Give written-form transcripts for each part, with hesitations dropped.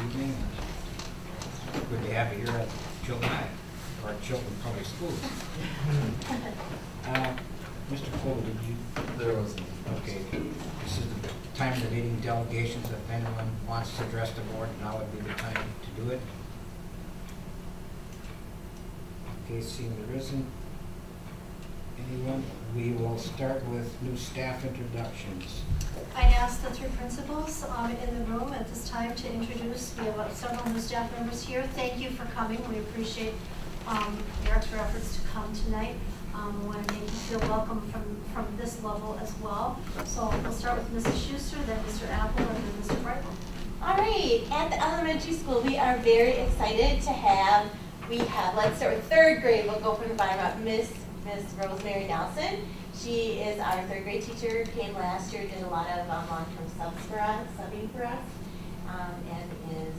evening. Good to have you here at Chilton High, or Chilton Public Schools. Mr. Cole, did you? There wasn't. Okay. This is the time of the meeting delegations. If anyone wants to address the board, now would be the time to do it. Okay, seeing there isn't anyone, we will start with new staff introductions. I'd ask the three principals in the room at this time to introduce. We have several new staff members here. Thank you for coming. We appreciate your extra efforts to come tonight. We want to make you feel welcome from this level as well. So we'll start with Mrs. Schuster, then Mr. Apple, and then Mr. Brightman. All right, at the elementary school, we are very excited to have, let's start with third grade. We'll go from the bottom up, Miss Rosemary Nelson. She is our third grade teacher, came last year, did a lot of long-term subbing for us, and is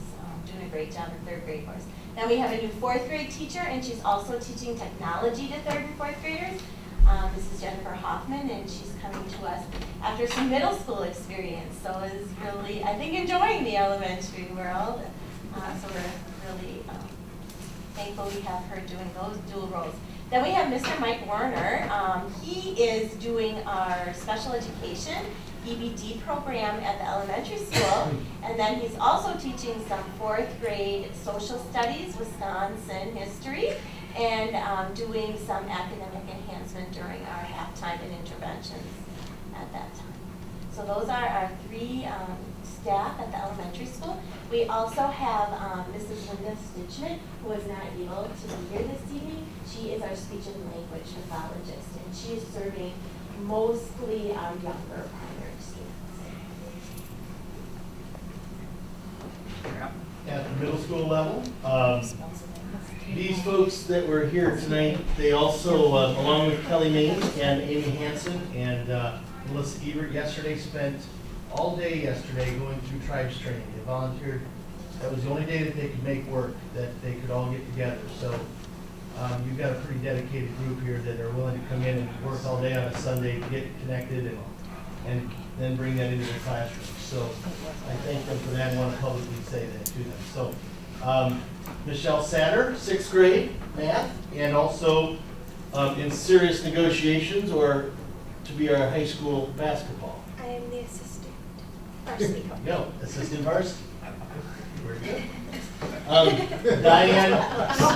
doing a great job in third grade for us. Then we have a new fourth grade teacher, and she's also teaching technology to third and fourth graders. This is Jennifer Hoffman, and she's coming to us after some middle school experience, so is really, I think, enjoying the elementary world. So we're really thankful we have her doing those dual roles. Then we have Mr. Mike Warner. He is doing our special education EBD program at the elementary school, and then he's also teaching some fourth grade social studies, Wisconsin history, and doing some academic enhancement during our halftime and interventions at that time. So those are our three staff at the elementary school. We also have Mrs. Linda Stitchman, who is not able to be here this evening. She is our speech and language pathologist, and she is serving mostly our younger primary students. At the middle school level, these folks that were here tonight, they also, along with Kelly Main and Amy Hansen and Melissa Ebert, yesterday spent all day yesterday going through tribes training. They volunteered. That was the only day that they could make work, that they could all get together. So you've got a pretty dedicated group here that are willing to come in and work all day on a Sunday to get connected and then bring that into the classroom. So I thank them for that and want to publicly say that to them. So Michelle Satter, 6th grade math, and also in serious negotiations or to be our high school basketball. I am the assistant varsity coach. No, assistant varsity. Very good. Diane. No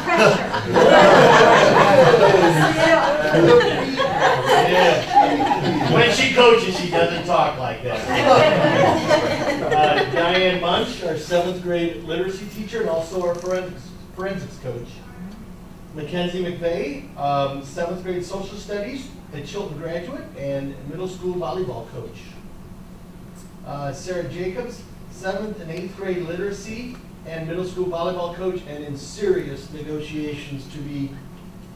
pressure. Yeah. When she coaches, she doesn't talk like that. Diane Munch, our 7th grade literacy teacher and also our forensics coach. Mackenzie McVeigh, 7th grade social studies at Chilton graduate and middle school volleyball coach. Sarah Jacobs, 7th and 8th grade literacy and middle school volleyball coach, and in serious negotiations to be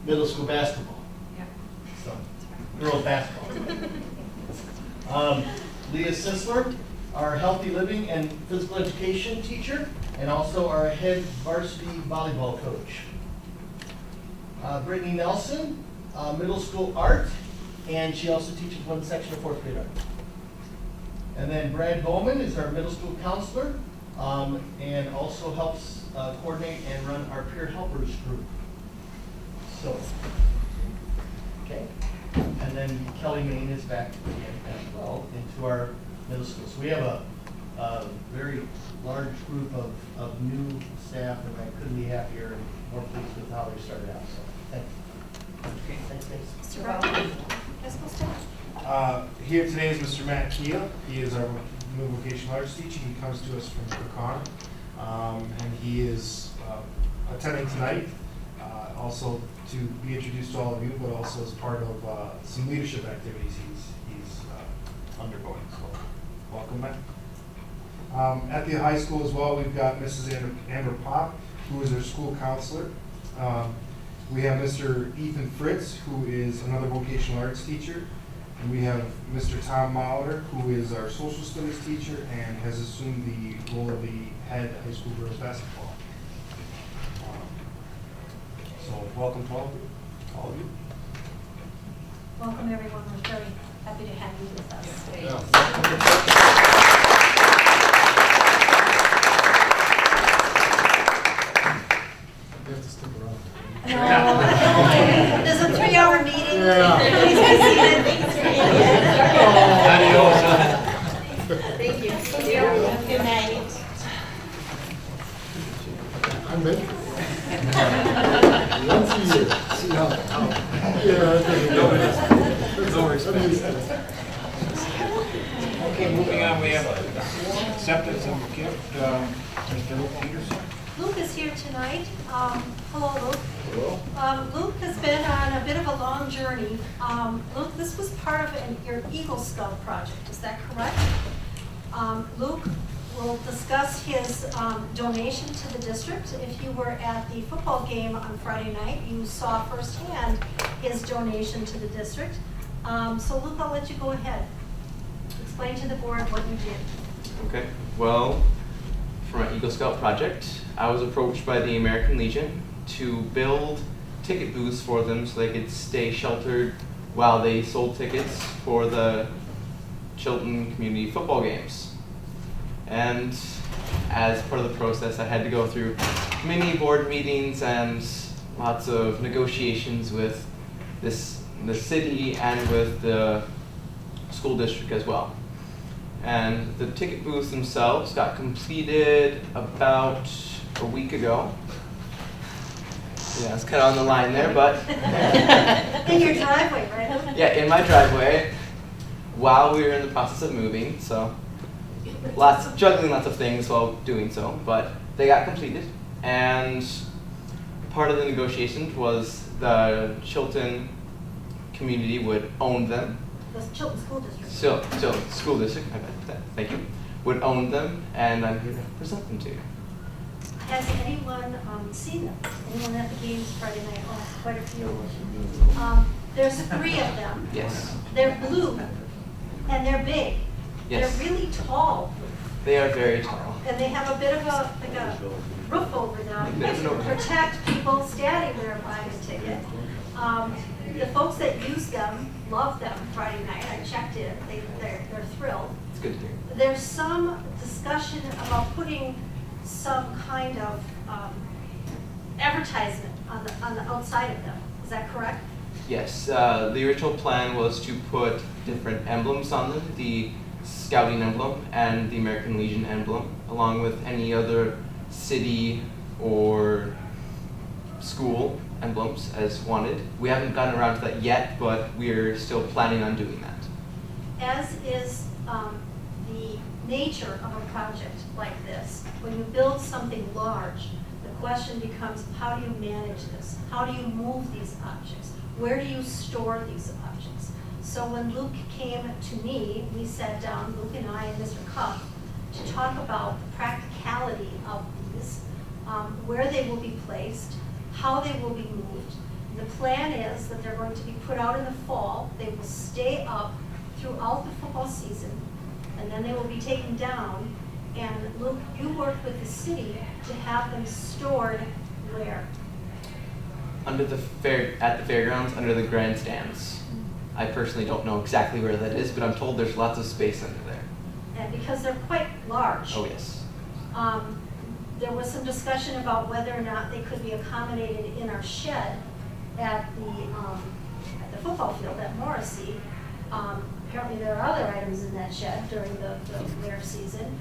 middle school basketball. Yeah. So, girls basketball. Leah Sisler, our healthy living and physical education teacher, and also our head varsity volleyball coach. Brittany Nelson, middle school art, and she also teaches one section of 4th grade art. And then Brad Bowman is our middle school counselor, and also helps coordinate and run our peer helpers group. So, okay. And then Kelly Main is back again as well into our middle school. So we have a very large group of new staff, and I couldn't be happier and more pleased with how they started out. So, thank you. Okay. Thanks, guys. Mr. Brightman, high school staff. Here today is Mr. Matt Keel. He is our new vocational arts teacher. He comes to us from Pecan, and he is attending tonight, also to be introduced to all of you, but also as part of some leadership activities he's undergoing. So, welcome, Matt. At the high school as well, we've got Mrs. Amber Pop, who is our school counselor. We have Mr. Ethan Fritz, who is another vocational arts teacher. And we have Mr. Tom Mauler, who is our social studies teacher and has assumed the role of the head high school girls basketball. So welcome to all of you. Welcome, everyone. We're very happy to have you with us. Yeah. come in? Once a year. See how, Yeah, that's okay, moving on, we have acceptance of gift, Mr. Luke Peterson. Luke is here tonight. Hello, Luke. Luke has been on a bit of a long journey. Luke, this was part of your Eagle Scout project, is that correct? Luke will discuss his donation to the district. If you were at the football game on Friday night, you saw firsthand his donation to the district. So Luke, I'll let you go ahead. Explain to the board what you did. Okay, well, for my Eagle Scout project, I was approached by the American Legion to build ticket booths for them so they could stay sheltered while they sold tickets for the Chilton community football games. And as part of the process, I had to go through many board meetings and lots of negotiations with the city and with the school district as well. And the ticket booths themselves got completed about a week ago. Yeah, it's kind of on the line there, but In your driveway, right? yeah, in my driveway while we were in the process of moving. So juggling lots of things while doing so, but they got completed. And part of the negotiation was the Chilton community would own them. The Chilton School District. So school district, I meant that, thank you, would own them, and I'm here to present them to you. Has anyone seen them? Anyone at the games Friday night? Oh, quite a few. There's 3 of them. Yes, They're blue, and they're big. Yes. They're really tall, they are very tall. and they have a bit of a roof over them Bit of an to overhang. protect people standing there buying a ticket. The folks that use them love them Friday night. I checked it. They're thrilled. It's good to hear. There's some discussion about putting some kind of advertisement on the outside of them. Is that correct? Yes, the original plan was to put different emblems on them, the Scouting emblem and the American Legion emblem, along with any other city or school emblems as wanted. We haven't gotten around to that yet, but we're still planning on doing that. As is the nature of a project like this, when you build something large, the question becomes, how do you manage this? How do you move these objects? Where do you store these objects? So when Luke came to me, we sat down, Luke and I and Mr. Cuff, to talk about the practicality of these, where they will be placed, how they will be moved. The plan is that they're going to be put out in the fall. They will stay up throughout the football season, and then they will be taken down. And Luke, you worked with the city to have them stored where? At the fairgrounds, under the grandstands. I personally don't know exactly where that is, but I'm told there's lots of space under there. And because they're quite large. Oh, yes. There was some discussion about whether or not they could be accommodated in our shed at the football field at Morrissey. Apparently there are other items in that shed during the winter season.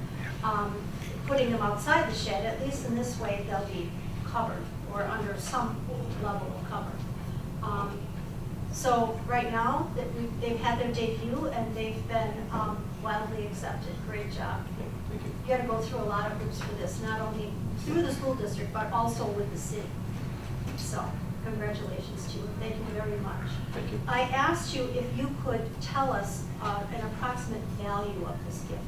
Putting them outside the shed, at least in this way, they'll be covered or under some level of cover. So right now, they've had their debut and they've been wildly accepted. Great job. Thank you. You got to go through a lot of hoops for this, not only through the school district, but also with the city. So congratulations to you. Thank you very much. Thank you. I asked you if you could tell us an approximate value of this gift.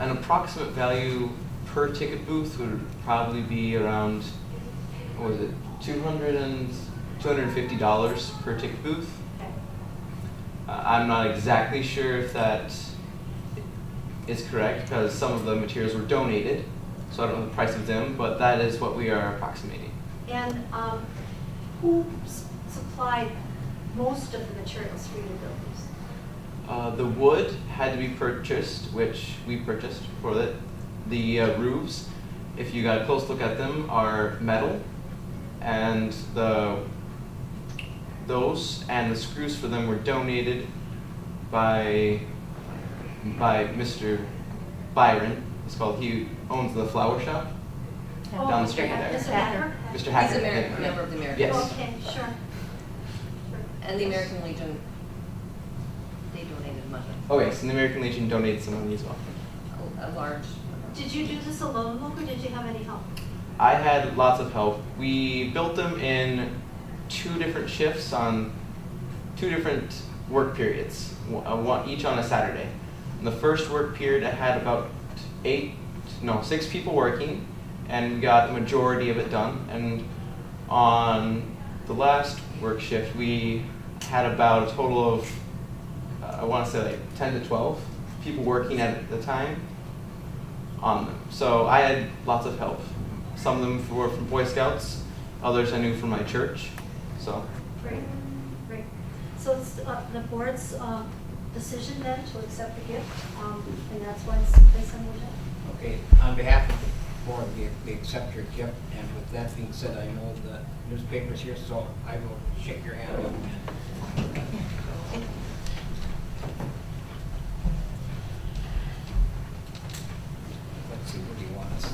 An approximate value per ticket booth would probably be around, what was it, $250 per ticket booth. Okay. I'm not exactly sure if that is correct because some of the materials were donated, so I don't know the price of them, but that is what we are approximating. And who supplied most of the materials for you to build these? The wood had to be purchased, which we purchased for it. The roofs, if you got a close look at them, are metal, and those and the screws for them were donated by Mr. Byron. He owns the flower shop, Oh, down the street there. Mr. Hacker? Mr. He's Hacker. a member of the American. Yes. Okay, sure. And the American Legion, they donated money, Oh yes, and the American Legion donated some money as well. a large. Did you do this alone, Luke, or did you have any help? I had lots of help. We built them in 2 different shifts on 2 different work periods, each on a Saturday. In the first work period, I had about 6 people working, and we got the majority of it done. And on the last work shift, we had about a total of, I want to say like 10 to 12 people working at the time on them. So I had lots of help. Some of them were from Boy Scouts, others I knew from my church. So Great, great. So it's the board's decision then to accept the gift, and that's why it's placed on the agenda? Okay, on behalf of the board, we accept your gift, and with that being said, I know the newspaper's here, so I will shake your hand. Let's see, what do you want us to do?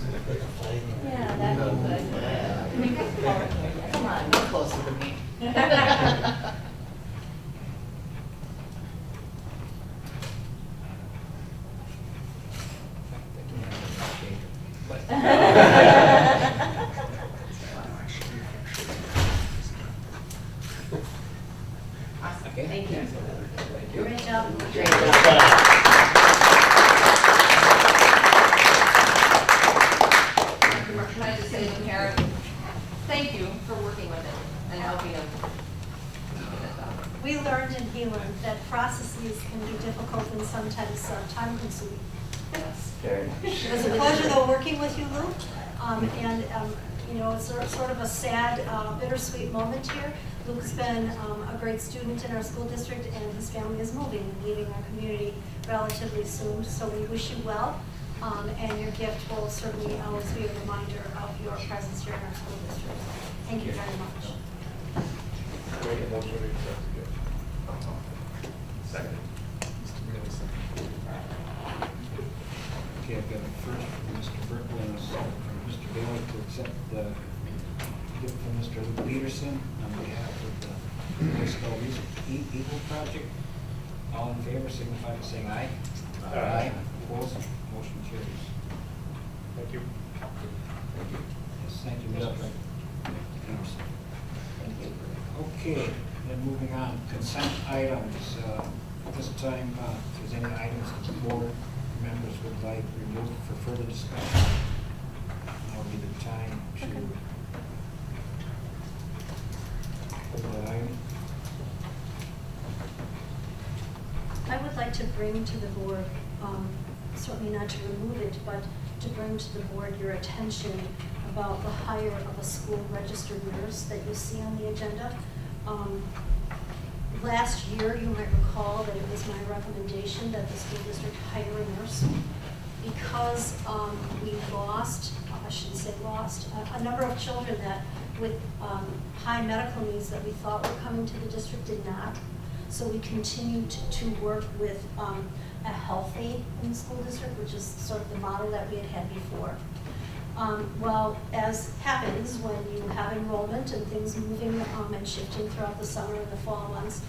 Yeah, that'd be good. Come on. Closer to me. Okay. Thank you. Thank you. Great job. Can I just say to the parent, thank you for working with it and helping them get it done. We learned and he learned that processes can be difficult and sometimes time-consuming. Yes. It was a pleasure though working with you, Lou. You know, it's sort of a sad, bittersweet moment here. Luke's been a great student in our school district, and his family is moving and leaving our community relatively soon. So we wish you well, and your gift will certainly always be a reminder of your presence here in our school district. Thank you very much. Second. Okay, I've got a first from Mr. Berkeley and a second from Mr. Bailey to accept the gift from Mr. Luke Peterson on behalf of the Boy Scout Eagle Project. All in favor, signify by saying aye. Aye. Opposed, motion carries. Thank you. Yes, thank you, Mr. Peterson. Okay, then moving on, consent items. At this time, if there's any items that the board members would like removed for further discussion, now would be the time to put that item. I would like to bring to the board, certainly not to remove it, but to bring to the board your attention about the hire of a school registered nurse that you see on the agenda. Last year, you might recall that it was my recommendation that the school district hire a nurse because we lost, I shouldn't say lost, a number of children that with high medical needs that we thought were coming to the district did not. So we continued to work with a health aide in the school district, which is sort of the model that we had had before. Well, as happens when you have enrollment and things moving and shifting throughout the summer and the fall months,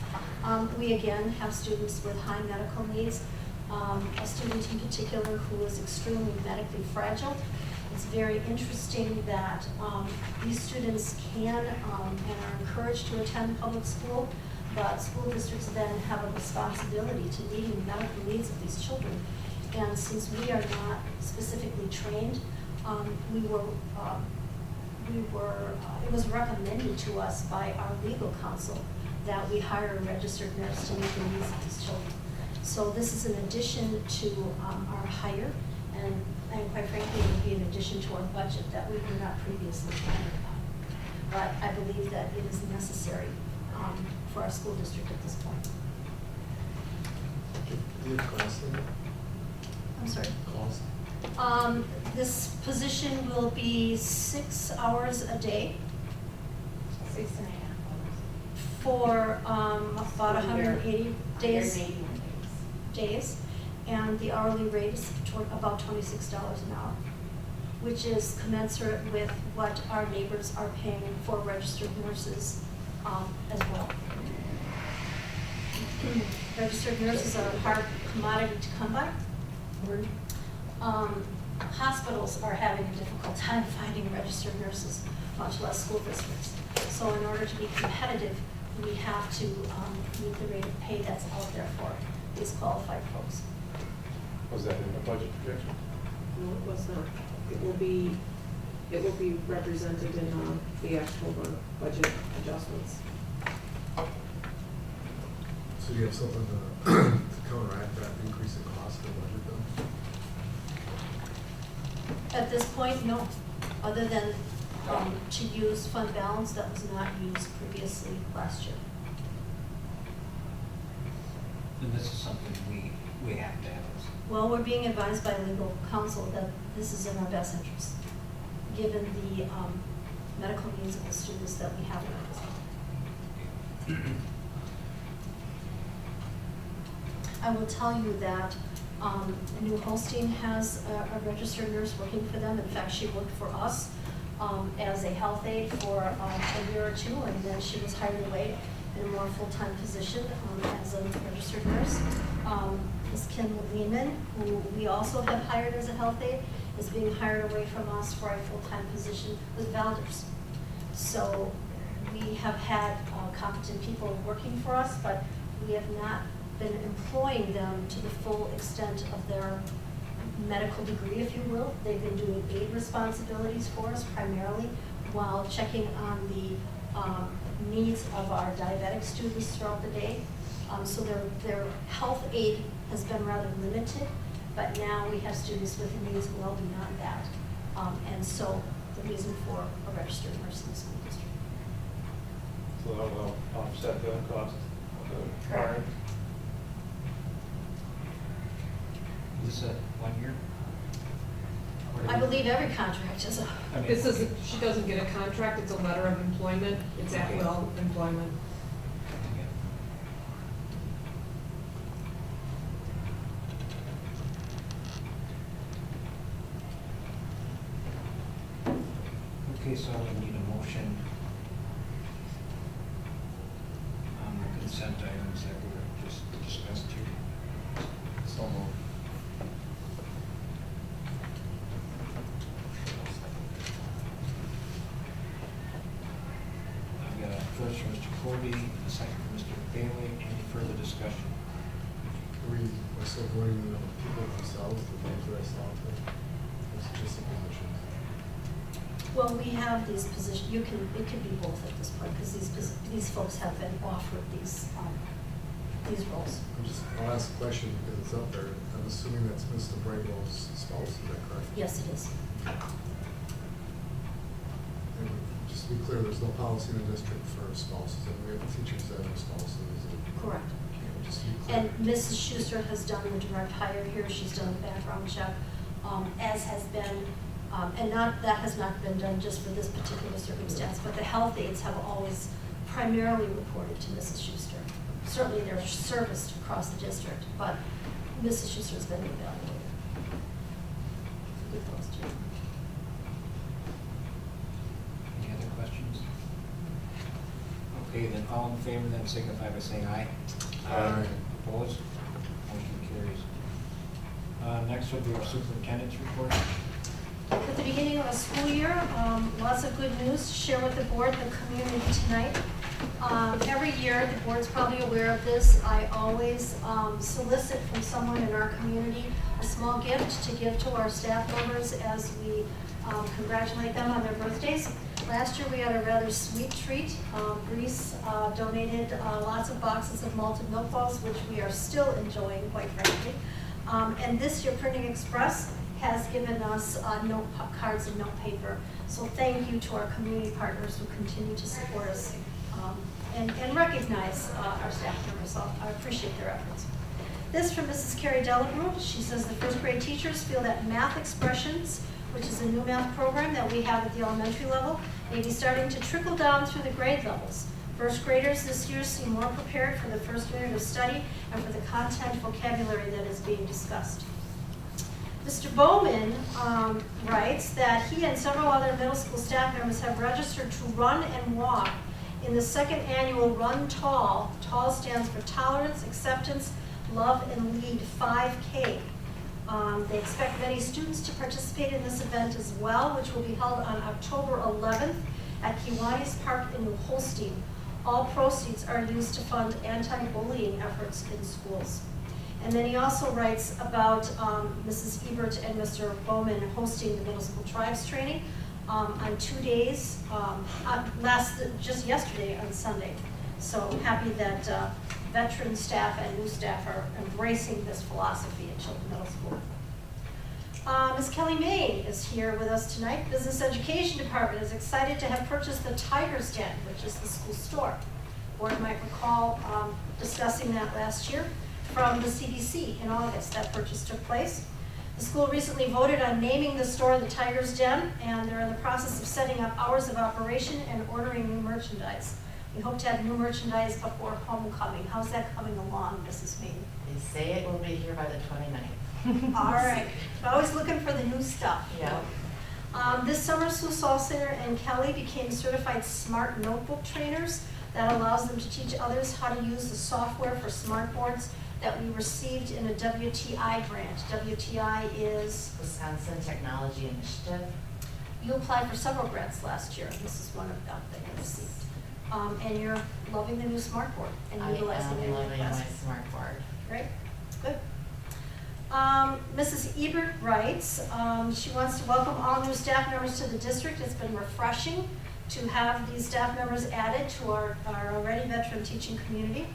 we again have students with high medical needs. A student in particular who is extremely medically fragile. It's very interesting that these students can and are encouraged to attend public school, but school districts then have a responsibility to meeting the medical needs of these children. And since we are not specifically trained, it was recommended to us by our legal counsel that we hire a registered nurse to meet the needs of these children. So this is an addition to our hire, and quite frankly, it would be an addition to our budget that we were not previously planning about. But I believe that it is necessary for our school district at this point. I'm sorry. This position will be 6 hours a day 6.5 hours. for about 180 days, 181 days. and the hourly rate is about $26 an hour. which is commensurate with what our neighbors are paying for registered nurses as well. Registered nurses are a hard commodity to come by. Hospitals are having a difficult time finding registered nurses, much less school districts. So in order to be competitive, we have to meet the rate of pay that's out there for these qualified folks. Was that in the budget projection? No, it was not. It will be represented in the October budget adjustments. So do you have something to counteract that increase in cost of the budget then? At this point, no, other than to use fund balance that was not used previously last year. And this is something we have to have. Well, we're being advised by legal counsel that this is in our best interest, given the medical needs of the students that we have in our district. I will tell you that New Holstein has a registered nurse working for them. In fact, she worked for us as a health aide for a year or two, and then she was hired away in a more full-time position as a registered nurse. Ms. Kim Lehman, who we also have hired as a health aide, is being hired away from us for a full-time position with Valders. So we have had competent people working for us, but we have not been employing them to the full extent of their medical degree, if you will. They've been doing aid responsibilities for us primarily while checking on the needs of our diabetic students throughout the day. So their health aid has been rather limited, but now we have students with needs well beyond that. And so the reason for a registered nurse in the school district. So that will offset the cost of the hiring? Is this a 1 year? I believe every contract is a, I mean, This isn't, she doesn't get a contract, it's a letter of employment, it's at will employment. Okay, so we need a motion on the consent items that were just discussed here. So moved. I've got a first from Mr. Corby, and a second from Mr. Bailey. Any further discussion? Are we still voting on the people themselves, the names that I saw out there? Or is it just the positions? well, we have these positions, it could be both at this point, because these folks have been offered these roles. I'll ask a question because it's up there. I'm assuming that's Mr. Brightwell's spouse, is that correct? Yes, it is. And just to be clear, there's no policy in the district for spouses, and we have teachers that have spouses. and- Correct. Just to be clear. And Mrs. Schuster has done the direct hire here, she's done the background check, as has been, and that has not been done just for this particular circumstance, but the health aides have always primarily reported to Mrs. Schuster. Certainly they're serviced across the district, but Mrs. Schuster's been the evaluator. With those two. Any other questions? Okay, then all in favor, then signify by saying aye. Aye. Opposed? Motion carries. Next will be our superintendent's report. At the beginning of a school year, lots of good news to share with the board and the community tonight. Every year, the board's probably aware of this, I always solicit from someone in our community a small gift to give to our staff members as we congratulate them on their birthdays. Last year, we had a rather sweet treat. Greece donated lots of boxes of malted milk balls, which we are still enjoying, quite frankly. And this year, Printing Express has given us note cards and note paper. So thank you to our community partners who continue to support us and recognize our staff members. So I appreciate their efforts. This from Mrs. Carrie Delabru. She says the first grade teachers feel that Math Expressions, which is a new math program that we have at the elementary level, may be starting to trickle down through the grade levels. First graders this year seem more prepared for the first unit of study and for the content vocabulary that is being discussed. Mr. Bowman writes that he and several other middle school staff members have registered to run and walk in the second annual Run Tall. Tall stands for Tolerance, Acceptance, Love, and Lead 5K. They expect many students to participate in this event as well, which will be held on October 11th at Kiwanis Park in New Holstein. All proceeds are used to fund anti-bullying efforts in schools. And then he also writes about Mrs. Ebert and Mr. Bowman hosting the middle school tribes training on 2 days, just yesterday on Sunday. So I'm happy that veteran staff and new staff are embracing this philosophy at Chilton Middle School. Ms. Kelly May is here with us tonight. Business Education Department is excited to have purchased the Tiger's Den, which is the school store. Board might recall discussing that last year from the CDC in August. That purchase took place. The school recently voted on naming the store the Tiger's Den, and they're in the process of setting up hours of operation and ordering new merchandise. We hope to have new merchandise before homecoming. How's that coming along, Mrs. Mead? They say it will be here by the 29th. All right. Always looking for the new stuff. Yeah. This summer, Sioux Sol Center and Kelly became certified smart notebook trainers. That allows them to teach others how to use the software for smart boards that we received in a WTI grant. WTI is? Wisconsin Technology Initiative. You applied for several grants last year, and this is one of them that you received. And you're loving the new smart board and utilizing it in I am your loving my classes. smart board. Great, good. Mrs. Ebert writes, she wants to welcome all new staff members to the district. It's been refreshing to have these staff members added to our already veteran teaching community.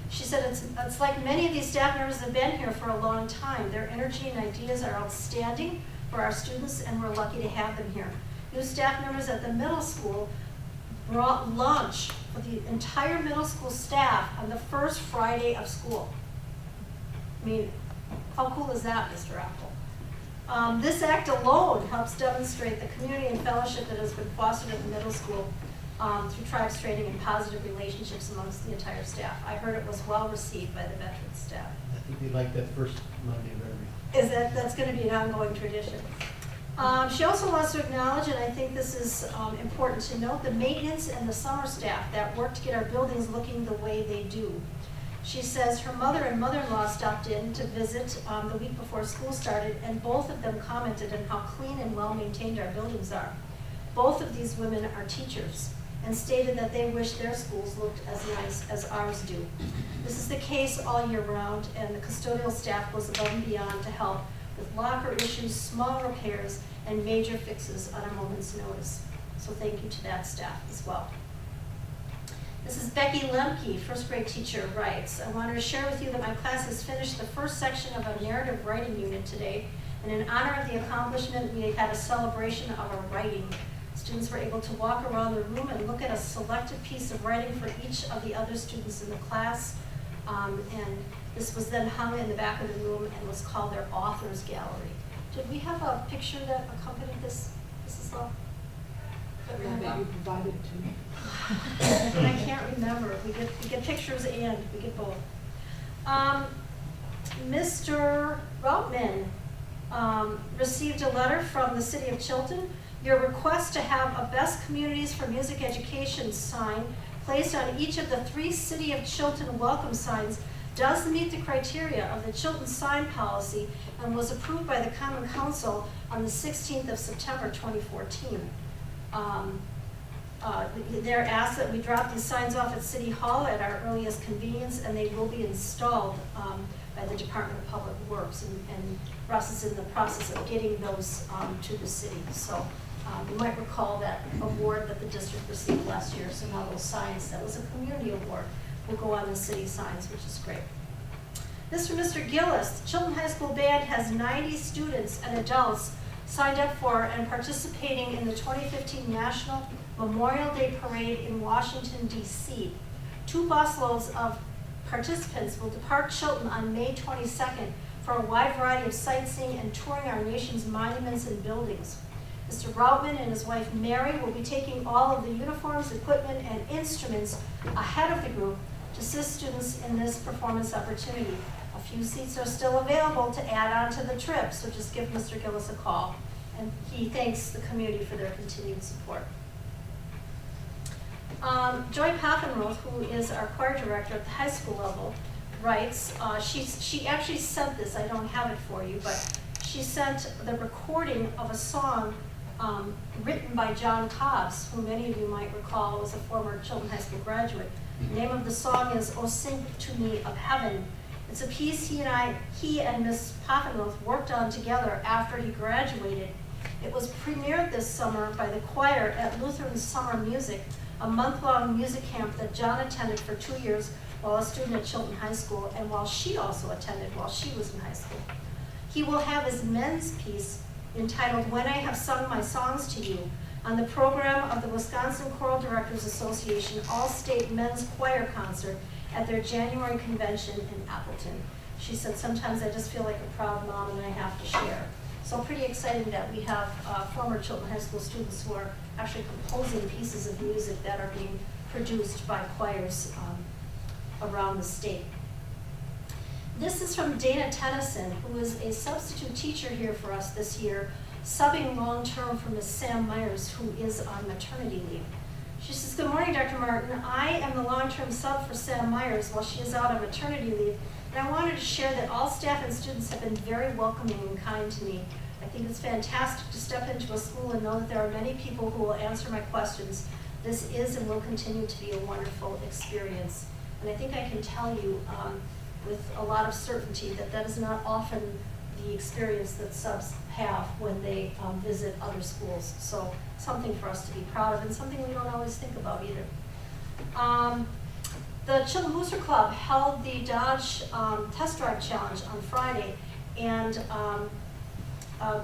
She said it's like many of these staff members have been here for a long time. Their energy and ideas are outstanding for our students, and we're lucky to have them here. New staff members at the middle school brought lunch for the entire middle school staff on the first Friday of school. I mean, how cool is that, Mr. Apple? This act alone helps demonstrate the community and fellowship that has been fostered at the middle school through tribes training and positive relationships amongst the entire staff. I heard it was well received by the veteran staff. I think they like that first Monday of every. That's going to be an ongoing tradition. She also wants to acknowledge, and I think this is important to note, the maintenance and the summer staff that work to get our buildings looking the way they do. She says her mother and mother-in-law stopped in to visit the week before school started, and both of them commented on how clean and well-maintained our buildings are. Both of these women are teachers and stated that they wish their schools looked as nice as ours do. This is the case all year round, and the custodial staff was above and beyond to help with locker issues, small repairs, and major fixes on a moment's notice. So thank you to that staff as well. This is Becky Lemke, first grade teacher, writes, I wanted to share with you that my class has finished the first section of a narrative writing unit today, and in honor of the accomplishment, we had a celebration of our writing. Students were able to walk around the room and look at a selected piece of writing for each of the other students in the class, and this was then hung in the back of the room and was called their author's gallery. Did we have a picture that accompanied this, Mrs. Lowe? That you provided to me. And I can't remember. We get pictures and we get both. Mr. Routman received a letter from the City of Chilton. Your request to have a Best Communities for Music Education sign placed on each of the 3 City of Chilton welcome signs does meet the criteria of the Chilton sign policy and was approved by the Common Council on the 16th of September 2014. They're asked that we drop these signs off at City Hall at our earliest convenience, and they will be installed by the Department of Public Works, and Russ is in the process of getting those to the city. So you might recall that award that the district received last year, so now those signs, that was a community award, will go on the city signs, which is great. This from Mr. Gillis. The Chilton High School Band has 90 students and adults signed up for and participating in the 2015 National Memorial Day Parade in Washington, D.C. 2 busloads of participants will depart Chilton on May 22nd for a wide variety of sightseeing and touring our nation's monuments and buildings. Mr. Routman and his wife Mary will be taking all of the uniforms, equipment, and instruments ahead of the group to assist students in this performance opportunity. A few seats are still available to add on to the trip, so just give Mr. Gillis a call. And he thanks the community for their continued support. Joy Paffenroth, who is our choir director at the high school level, writes, she actually sent this, I don't have it for you, but she sent the recording of a song written by John Cobbs, who many of you might recall was a former Chilton High School graduate. The name of the song is "Oh Sing to Me of Heaven." It's a piece he and Miss Paffenroth worked on together after he graduated. It was premiered this summer by the choir at Lutheran Summer Music, a month-long music camp that John attended for 2 years while a student at Chilton High School, and while she also attended while she was in high school. He will have his men's piece entitled "When I Have Sung My Songs to You" on the program of the Wisconsin Choral Directors Association All-State Men's Choir Concert at their January convention in Appleton. She said, "Sometimes I just feel like a proud mom and I have to share." So pretty exciting that we have former Chilton High School students who are actually composing pieces of music that are being produced by choirs around the state. This is from Dana Tennyson, who is a substitute teacher here for us this year, subbing long-term for Miss Sam Myers, who is on maternity leave. She says, "Good morning, Dr. Martin. I am the long-term sub for Sam Myers while she is out on maternity leave, and I wanted to share that all staff and students have been very welcoming and kind to me. I think it's fantastic to step into a school and know that there are many people who will answer my questions. This is and will continue to be a wonderful experience." And I think I can tell you with a lot of certainty that that is not often the experience that subs have when they visit other schools. So something for us to be proud of and something we don't always think about either. The Chilton Booster Club held the Dodge Test Drive Challenge on Friday, and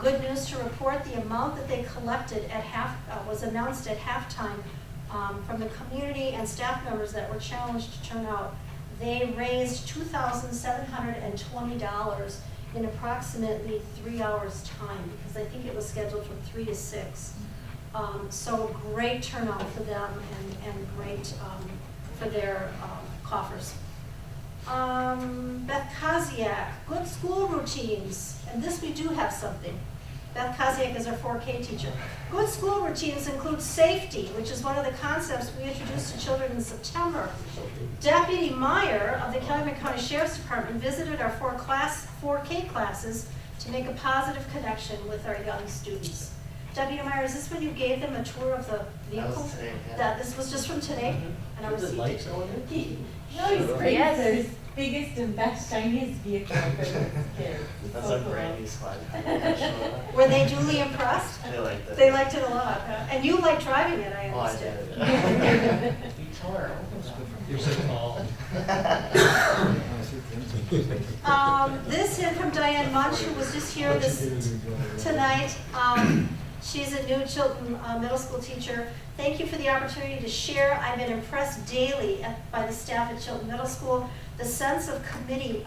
good news to report, the amount that they collected at was announced at halftime from the community and staff members that were challenged to turn out. They raised $2,720 in approximately 3 hours time, because I think it was scheduled from 3 to 6. So great turnout for them and great for their coffers. Beth Kaziak, good school routines, and this we do have something. Beth Kaziak is our 4K teacher. Good school routines include safety, which is one of the concepts we introduced to children in September. Deputy Meyer of the Calumet County Sheriff's Department visited our 4K classes to make a positive connection with our young students. Deputy Meyer, is this when you gave them a tour of the vehicle? That was today, yeah. That this was just from today? And I Was it received lights it. on it? He always brings Yes. his biggest and best, shiniest vehicle for his kids. It's That's so a cool. brand new slide. Were they duly impressed? They liked it. They liked it a lot. And you liked driving it, I Oh, I understood. did. You tell her. You're so tall. This in from Diane Munch, who was just here tonight. She's a new Chilton Middle School teacher. Thank you for the opportunity to share. I've been impressed daily by the staff at Chilton Middle School. The sense of community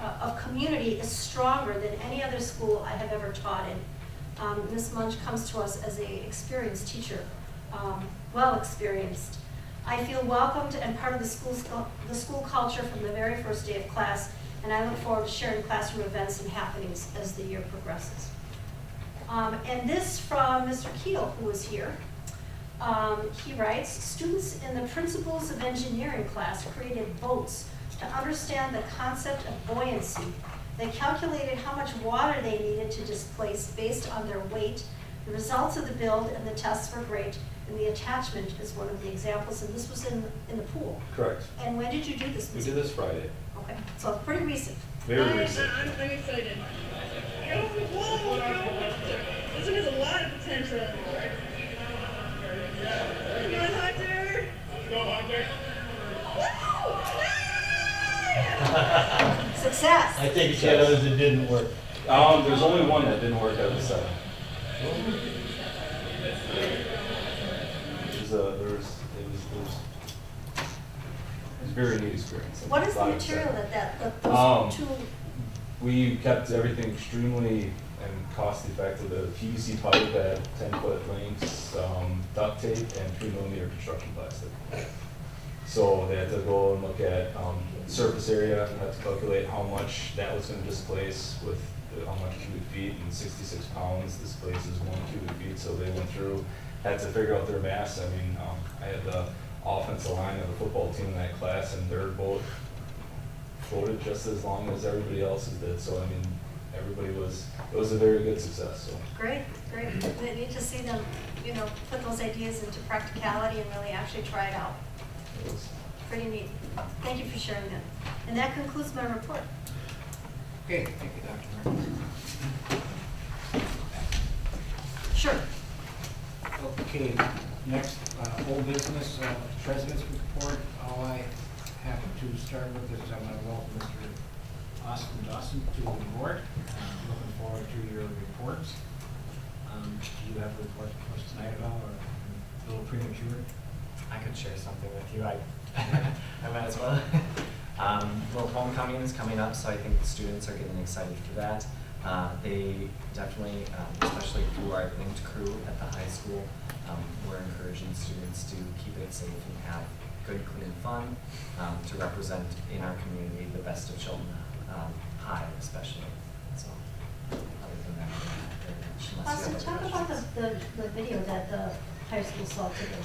is stronger than any other school I have ever taught in. Ms. Munch comes to us as an experienced teacher, well experienced. I feel welcomed and part of the school culture from the very first day of class, and I look forward to sharing classroom events and happenings as the year progresses. And this from Mr. Keel, who is here. He writes, students in the Principles of Engineering class created boats to understand the concept of buoyancy. They calculated how much water they needed to displace based on their weight. The results of the build and the tests were great, and the attachment is one of the examples, and this was in the pool. Correct. And when did you do this? We Mr. did this Friday. Okay, so it's pretty recent. Very recent. I'm excited. This one has a lot of potential. Come on, Hunter. Let's go, Hunter. Success. I think she had others that didn't work. There's only one that didn't work out of the 7. It was a very neat experience. What is the Lot of material excitement. those two? We kept everything extremely and cost effective. The PVC pipe at 10-foot lengths, duct tape, and 3mm construction plastic. So they had to go and look at surface area, had to calculate how much that was going to displace with how much cubic feet, and 66 pounds displaces 1 cubic feet. So they went through, had to figure out their mass. I mean, I had the offensive line of the football team in that class, and their boat floated just as long as everybody else's did. So I mean, it was a very good success. So. Great, great. We need to see them, put those ideas into practicality and really actually try it out. It was, Pretty neat. Thank you for sharing that. And that concludes my report. Okay, thank you, Dr. Martin. Sure. Okay, next, old business, president's report. All I have to start with is I'm going to welcome Mr. Austin Dawson to the board. Looking forward to your reports. Do you have a report for us tonight at all, or a little premature? I could share something with you. I might as well. Well, homecoming is coming up, so I think the students are getting excited for that. They definitely, especially through our linked crew at the high school, we're encouraging students to keep it safe and have good, clean fun, to represent in our community the best of Chilton High, especially. So, other than that, very much. Unless you Austin, have talk other about questions. the video that the high school saw today.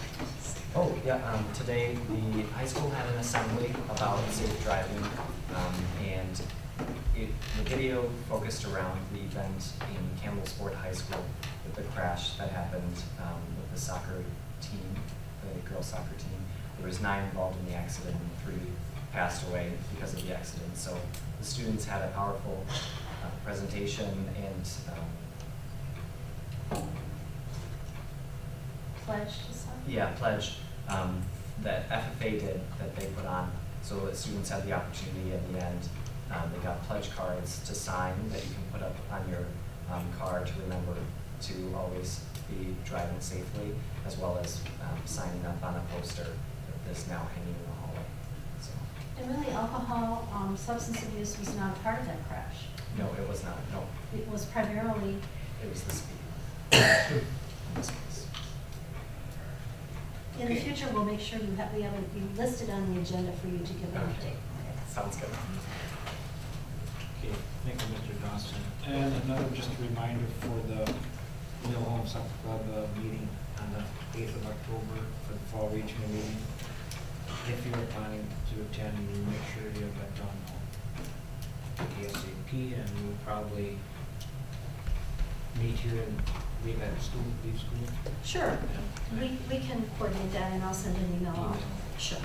Oh, yeah, today the high school had an assembly about safe driving, and the video focused around the event in Campbell Sport High School with the crash that happened with the soccer team, the girls soccer team. There was 9 involved in the accident and 3 passed away because of the accident. So the students had a powerful presentation and Pledge to sign? yeah, pledge that FFA did, that they put on, so that students had the opportunity at the end. They got pledge cards to sign that you can put up on your car to remember to always be driving safely, as well as signing up on a poster that is now hanging in the hallway. So, And really, alcohol, substance abuse was not a part of that crash. no, it was not. No, It was primarily, it was the speed. In this case. in the future, we'll make sure we have you listed on the agenda for you to give an Okay. update. Sounds good. Okay, thank you, Mr. Dawson. And another, just a reminder for the Mill Home Soccer Club meeting on the 8th of October for the fall regional meeting. If you're planning to attend, you make sure you have that done ASAP, and we'll probably meet here and leave at school, leave school. Sure. Yeah. We can coordinate that, and I'll send an email out. Email. Sure.